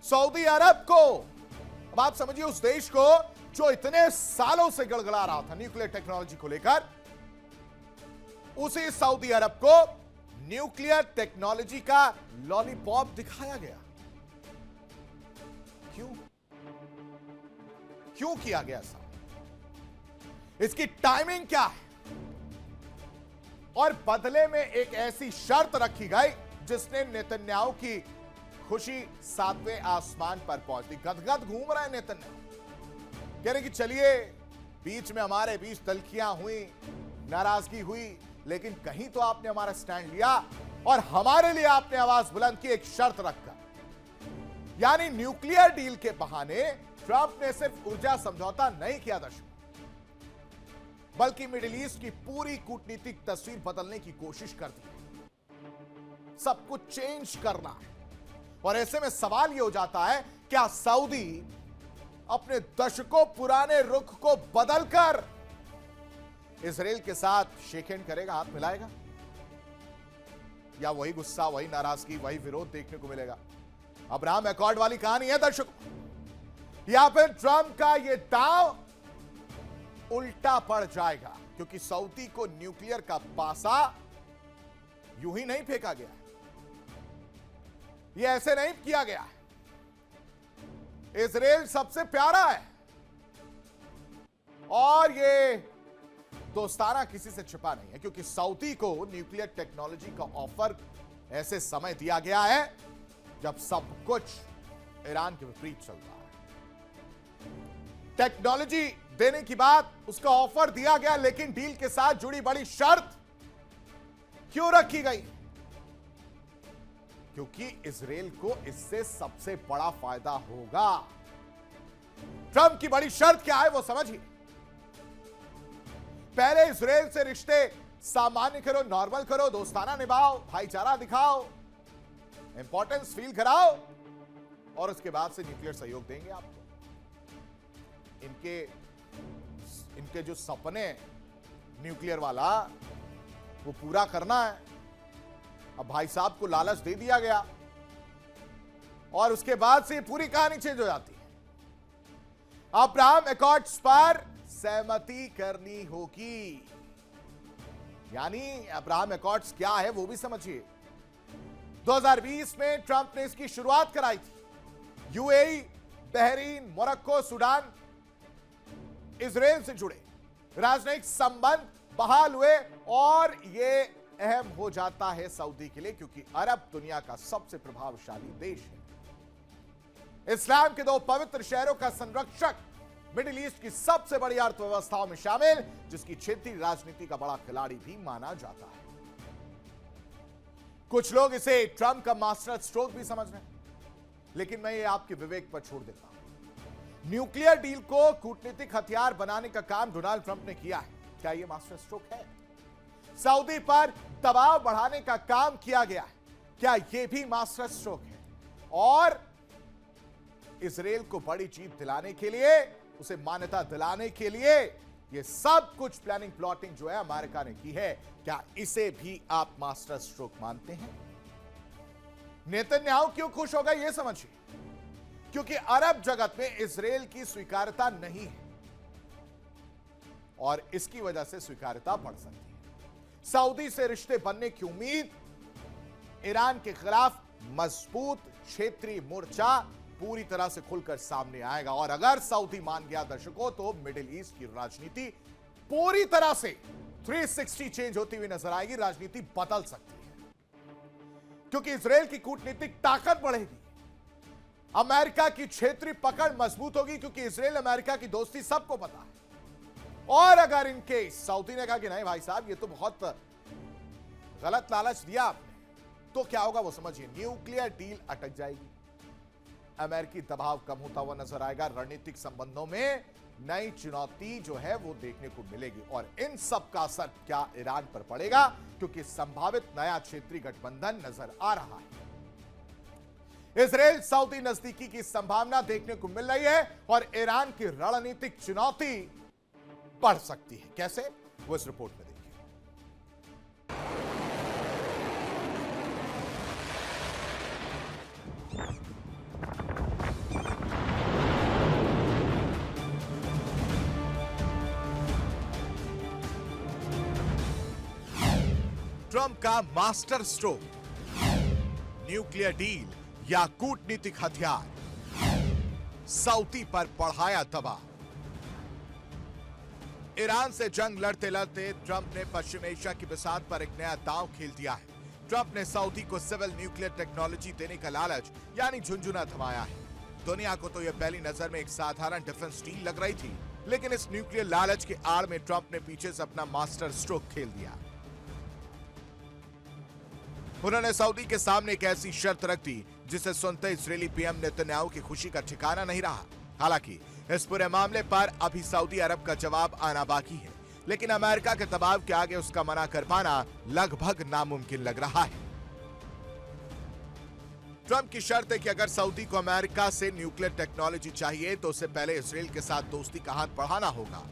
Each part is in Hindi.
सऊदी अरब को, अब आप समझिए उस देश को जो इतने सालों से गड़गड़ा रहा था न्यूक्लियर टेक्नोलॉजी को लेकर, उसी सऊदी अरब को न्यूक्लियर टेक्नोलॉजी का लॉलीपॉप दिखाया गया। क्यों किया गया ऐसा? इसकी टाइमिंग क्या है? और बदले में एक ऐसी शर्त रखी गई जिसने नेतन्याहू की खुशी सातवें आसमान पर पहुंच दी। गदगद घूम रहे हैं नेतन्याहू, कह रहे कि चलिए बीच में हमारे बीच तलखियां हुई, नाराजगी हुई, लेकिन कहीं तो आपने हमारा स्टैंड लिया और हमारे लिए आपने आवाज बुलंद की एक शर्त रखकर। यानी न्यूक्लियर डील के बहाने ट्रंप ने सिर्फ ऊर्जा समझौता नहीं किया दर्शक, बल्कि मिडिल ईस्ट की पूरी कूटनीतिक तस्वीर बदलने की कोशिश कर दी। सब कुछ चेंज करना है। और ऐसे में सवाल यह हो जाता है, क्या सऊदी अपने दशकों पुराने रुख को बदलकर इजराइल के साथ शेक हैंड करेगा, हाथ मिलाएगा, या वही गुस्सा, वही नाराजगी, वही विरोध देखने को मिलेगा? अब्राहम एकॉर्ड वाली कहानी है दर्शकों, या फिर ट्रंप का यह दांव उल्टा पड़ जाएगा? क्योंकि सऊदी को न्यूक्लियर का पासा यूं ही नहीं फेंका गया, यह ऐसे नहीं किया गया। इजराइल सबसे प्यारा है और यह दोस्ताना किसी से छिपा नहीं है, क्योंकि सऊदी को न्यूक्लियर टेक्नोलॉजी का ऑफर ऐसे समय दिया गया है जब सब कुछ ईरान के विपरीत चल रहा है। टेक्नोलॉजी देने की बात, उसका ऑफर दिया गया, लेकिन डील के साथ जुड़ी बड़ी शर्त क्यों रखी गई? क्योंकि इजराइल को इससे सबसे बड़ा फायदा होगा। ट्रंप की बड़ी शर्त क्या है वो समझिए। पहले इजराइल से रिश्ते सामान्य करो, नॉर्मल करो, दोस्ताना निभाओ, भाईचारा दिखाओ, इंपॉर्टेंस फील कराओ, और उसके बाद से न्यूक्लियर सहयोग देंगे आपको। इनके जो सपने न्यूक्लियर वाला, वो पूरा करना है। अब भाई साहब को लालच दे दिया गया और उसके बाद से पूरी कहानी चेंज हो जाती है। अब्राहम एकॉर्ड्स पर सहमति करनी होगी। यानी अब्राहम एकॉर्ड्स क्या है वो भी समझिए। 2020 में ट्रंप ने इसकी शुरुआत कराई थी। UAE, Bahrain, Morocco, Sudan, Israel से जुड़े राजनयिक संबंध बहाल हुए और यह अहम हो जाता है सऊदी के लिए, क्योंकि अरब दुनिया का सबसे प्रभावशाली देश है। इस्लाम के दो पवित्र शहरों का संरक्षक, मिडिल ईस्ट की सबसे बड़ी अर्थव्यवस्थाओं में शामिल, जिसकी क्षेत्रीय राजनीति का बड़ा खिलाड़ी भी माना जाता है। कुछ लोग इसे ट्रंप का मास्टर स्ट्रोक भी समझ रहे हैं, लेकिन मैं ये आपके विवेक पर छोड़ देता हूं। न्यूक्लियर डील को कूटनीतिक हथियार बनाने का काम डोनाल्ड ट्रंप ने किया है। क्या यह मास्टर स्ट्रोक है? सऊदी पर दबाव बढ़ाने का काम किया गया है, क्या यह भी मास्टर स्ट्रोक है? और इजराइल को बड़ी जीत दिलाने के लिए, उसे मान्यता दिलाने के लिए यह सब कुछ प्लानिंग, प्लॉटिंग जो है अमेरिका ने की है, क्या इसे भी आप मास्टर स्ट्रोक मानते हैं? नेतन्याहू क्यों खुश होगा यह समझिए। क्योंकि अरब जगत में इजराइल की स्वीकार्यता नहीं है और इसकी वजह से स्वीकार्यता बढ़ सकती है। सऊदी से रिश्ते बनने की उम्मीद, ईरान के खिलाफ मजबूत क्षेत्रीय मोर्चा पूरी तरह से खुलकर सामने आएगा। और अगर सऊदी मान गया दर्शकों, तो मिडिल ईस्ट की राजनीति पूरी तरह से 360 चेंज होती हुई नजर आएगी। राजनीति बदल सकती है क्योंकि इजराइल की कूटनीतिक ताकत बढ़ेगी, अमेरिका की क्षेत्रीय पकड़ मजबूत होगी, क्योंकि इजराइल अमेरिका की दोस्ती सबको पता है। और अगर इनके सऊदी ने कहा कि नहीं भाई साहब ये तो बहुत गलत लालच दिया आपने, तो क्या होगा वो समझिए। न्यूक्लियर डील अटक जाएगी, अमेरिकी दबाव कम होता हुआ नजर आएगा, रणनीतिक संबंधों में नई चुनौती जो है वो देखने को मिलेगी। और इन सब का असर क्या ईरान पर पड़ेगा, क्योंकि संभावित नया क्षेत्रीय गठबंधन नजर आ रहा है। इजराइल सऊदी नजदीकी की संभावना देखने को मिल रही है और ईरान की रणनीतिक चुनौती बढ़ सकती है। कैसे, वो इस रिपोर्ट में देखिए। ट्रंप का मास्टर स्ट्रोक, न्यूक्लियर डील या कूटनीतिक हथियार, सऊदी पर बढ़ाया दबाव। ईरान से जंग लड़ते लड़ते ट्रंप ने पश्चिम एशिया की बिसात पर एक नया दांव खेल दिया है। ट्रंप ने सऊदी को सिविल न्यूक्लियर टेक्नोलॉजी देने का लालच यानी झुंझुना थमाया है। दुनिया को तो यह पहली नजर में एक साधारण डिफेंस डील लग रही थी, लेकिन इस न्यूक्लियर लालच के आड़ में ट्रंप ने पीछे से अपना मास्टर स्ट्रोक खेल दिया। उन्होंने सऊदी के सामने एक ऐसी शर्त रख दी जिसे सुनते इजरायली पीएम नेतन्याहू की खुशी का ठिकाना नहीं रहा। हालांकि इस पूरे मामले पर अभी सऊदी अरब का जवाब आना बाकी है, लेकिन अमेरिका के दबाव के आगे उसका मना कर पाना लगभग नामुमकिन लग रहा है। ट्रंप की शर्त है कि अगर सऊदी को अमेरिका से न्यूक्लियर टेक्नोलॉजी चाहिए तो उससे पहले इसराइल के साथ दोस्ती का हाथ बढ़ाना होगा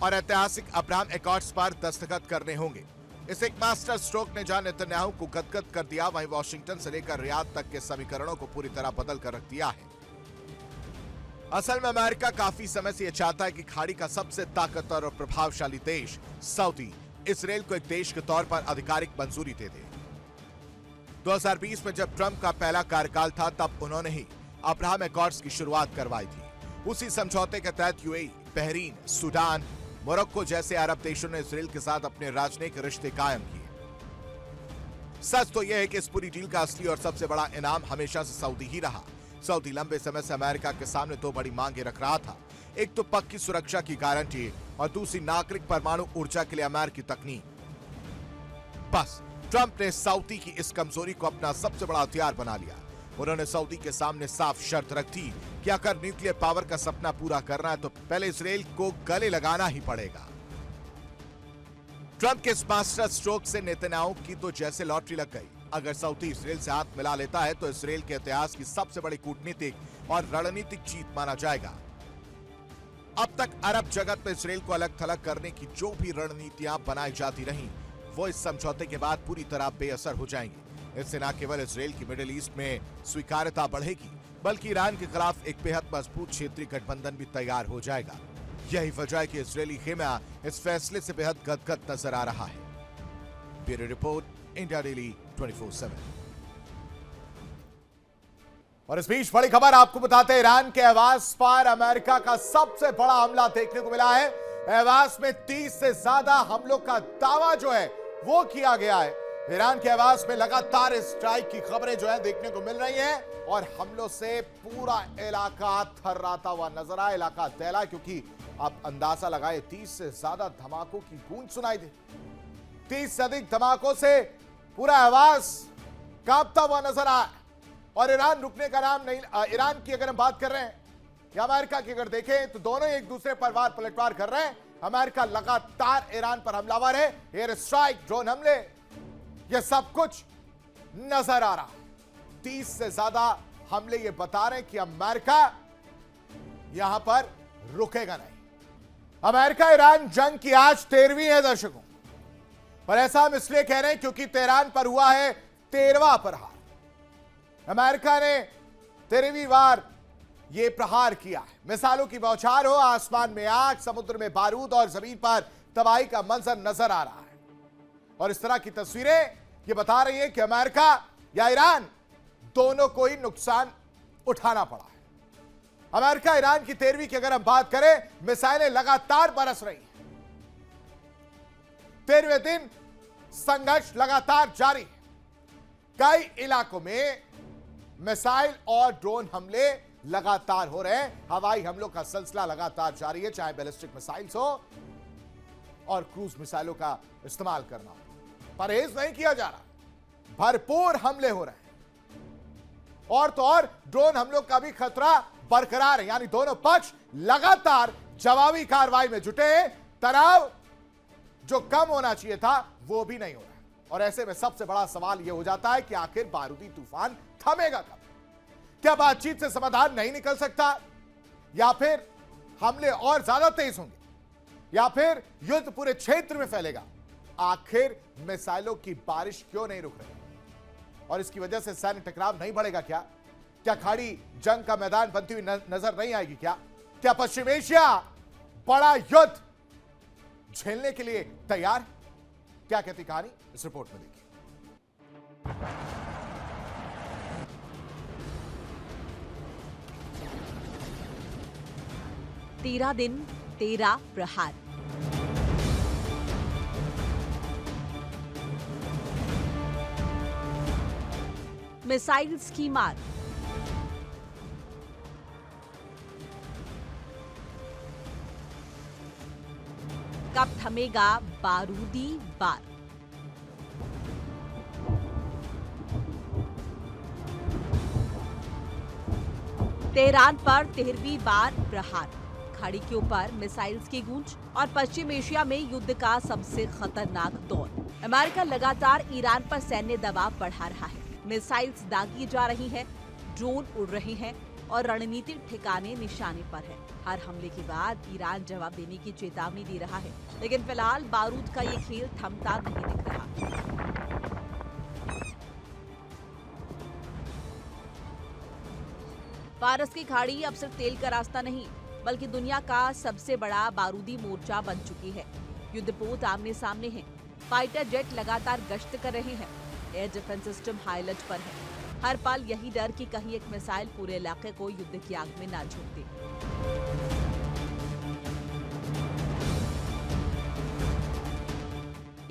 और ऐतिहासिक अब्राहम एकॉर्ड्स पर दस्तखत करने होंगे। इस एक मास्टर स्ट्रोक ने जहां नेतन्याहू को गदगद कर दिया, वहीं वॉशिंगटन से लेकर रियाद तक के समीकरणों को पूरी तरह बदल कर रख दिया है। असल में अमेरिका काफी समय से यह चाहता है कि खाड़ी का सबसे ताकतवर और प्रभावशाली देश सऊदी इसराइल को एक देश के तौर पर आधिकारिक मंजूरी दे दे। 2020 में जब ट्रंप का पहला कार्यकाल था तब उन्होंने ही अब्राहम एकॉर्ड्स की शुरुआत करवाई थी। उसी समझौते के तहत यूएई, बहरीन, सूडान, मोरक्को जैसे अरब देशों ने इसराइल के साथ अपने राजनयिक रिश्ते कायम किए। सच तो यह है कि इस पूरी डील का असली और सबसे बड़ा इनाम हमेशा से सऊदी ही रहा। सऊदी लंबे समय से अमेरिका के सामने दो बड़ी मांगे रख रहा था, एक तो पक्की सुरक्षा की गारंटी और दूसरी नागरिक परमाणु ऊर्जा के लिए अमेरिकी तकनीक। बस ट्रंप ने सऊदी की इस कमजोरी को अपना सबसे बड़ा हथियार बना लिया। उन्होंने सऊदी के सामने साफ शर्त रख दी कि अगर न्यूक्लियर पावर का सपना पूरा करना है तो पहले इसराइल को गले लगाना ही पड़ेगा। ट्रंप के इस मास्टर स्ट्रोक से नेतन्याहू की तो जैसे लॉटरी लग गई। अगर सऊदी इसराइल से हाथ मिला लेता है तो इसराइल के इतिहास की सबसे बड़ी कूटनीतिक और रणनीतिक जीत माना जाएगा। अब तक अरब जगत में इसराइल को अलग थलग करने की जो भी रणनीतियां बनाई जाती रहीं, वो इस समझौते के बाद पूरी तरह बेअसर हो जाएंगी। इससे न केवल इसराइल की मिडिल ईस्ट में स्वीकार्यता बढ़ेगी, बल्कि ईरान के खिलाफ एक बेहद मजबूत क्षेत्रीय गठबंधन भी तैयार हो जाएगा। यही वजह है कि इसराइली खेमा इस फैसले से बेहद गदगद नजर आ रहा है। Bureau report, India daily 24/7। और इस बीच बड़ी खबर आपको बताते हैं, ईरान के आवास पर अमेरिका का सबसे बड़ा हमला देखने को मिला है। आवास में 30 से ज्यादा हमलों का दावा जो है वो किया गया है। ईरान के आवास में लगातार स्ट्राइक की खबरें जो है देखने को मिल रही हैं और हमलों से पूरा इलाका थर्राता हुआ नजर आया, इलाका दहला, क्योंकि आप अंदाजा लगाए 30 से ज्यादा धमाकों की गूंज सुनाई दी। 30 से अधिक धमाकों से पूरा आवास कांपता हुआ नजर आया और ईरान रुकने का नाम नहीं। ईरान की अगर हम बात कर रहे हैं या अमेरिका की अगर देखें तो दोनों एक दूसरे पर वार पलटवार कर रहे हैं। अमेरिका लगातार ईरान पर हमलावर है, एयर स्ट्राइक, ड्रोन हमले, यह सब कुछ नजर आ रहा। 30 से ज्यादा हमले ये बता रहे हैं कि अमेरिका यहां पर रुकेगा नहीं। अमेरिका ईरान जंग की आज 13वीं है दर्शकों, और ऐसा हम इसलिए कह रहे हैं क्योंकि तेहरान पर हुआ है 13वां प्रहार। अमेरिका ने 13वीं बार यह प्रहार किया है। मिसाइलों की बौछार हो, आसमान में आग, समुद्र में बारूद और जमीन पर तबाही का मंजर नजर आ रहा है। और इस तरह की तस्वीरें ये बता रही हैं कि अमेरिका या ईरान दोनों को ही नुकसान उठाना पड़ा है। अमेरिका ईरान की 13वीं की अगर हम बात करें, मिसाइलें लगातार बरस रही हैं। 13वें दिन संघर्ष लगातार जारी है। कई इलाकों में मिसाइल और ड्रोन हमले लगातार हो रहे हैं। हवाई हमलों का सिलसिला लगातार जारी है, चाहे बैलिस्टिक मिसाइल्स हो और क्रूज मिसाइलों का इस्तेमाल करना हो। परहेज नहीं किया जा रहा, भरपूर हमले हो रहे हैं। और तो और ड्रोन हमलों का भी खतरा बरकरार है, यानी दोनों पक्ष लगातार जवाबी कार्रवाई में जुटे हैं। तनाव जो कम होना चाहिए था वो भी नहीं हो रहा। और ऐसे में सबसे बड़ा सवाल यह हो जाता है कि आखिर बारूदी तूफान थमेगा कब? क्या बातचीत से समाधान नहीं निकल सकता, या फिर हमले और ज्यादा तेज होंगे, या फिर युद्ध पूरे क्षेत्र में फैलेगा? आखिर मिसाइलों की बारिश क्यों नहीं रुक रही और इसकी वजह से सैन्य टकराव नहीं बढ़ेगा क्या? क्या खाड़ी जंग का मैदान बनती हुई नजर नहीं आएगी क्या? क्या पश्चिम एशिया बड़ा युद्ध झेलने के लिए तैयार? क्या कहती कहानी, इस रिपोर्ट में देखिए। 13 दिन 13 प्रहार। मिसाइल्स की मार। कब थमेगा बारूदी बार। तेहरान पर 13वीं बार प्रहार। खाड़ी के ऊपर मिसाइल्स की गूंज और पश्चिम एशिया में युद्ध का सबसे खतरनाक दौर। अमेरिका लगातार ईरान पर सैन्य दबाव बढ़ा रहा है। मिसाइल्स दागी जा रही हैं, ड्रोन उड़ रहे हैं और रणनीतिक ठिकाने निशाने पर है। हर हमले के बाद ईरान जवाब देने की चेतावनी दे रहा है, लेकिन फिलहाल बारूद का ये खेल थमता नहीं दिख रहा। फारस की खाड़ी अब सिर्फ तेल का रास्ता नहीं, बल्कि दुनिया का सबसे बड़ा बारूदी मोर्चा बन चुकी है। युद्धपोत आमने सामने हैं, फाइटर जेट लगातार गश्त कर रहे हैं, air defence system high alert पर है। हर पल यही डर कि कहीं एक मिसाइल पूरे इलाके को युद्ध की आग में ना झोंक दे।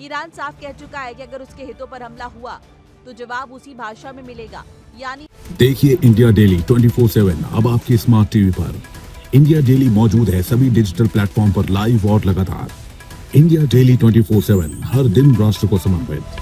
ईरान साफ कह चुका है कि अगर उसके हितों पर हमला हुआ तो जवाब उसी भाषा में मिलेगा, यानी देखिए इंडिया डेली 24/7 अब आपके स्मार्ट टीवी पर। इंडिया डेली मौजूद है सभी डिजिटल प्लेटफॉर्म पर लाइव और लगातार। इंडिया डेली 24/7 हर दिन राष्ट्र को समर्पित।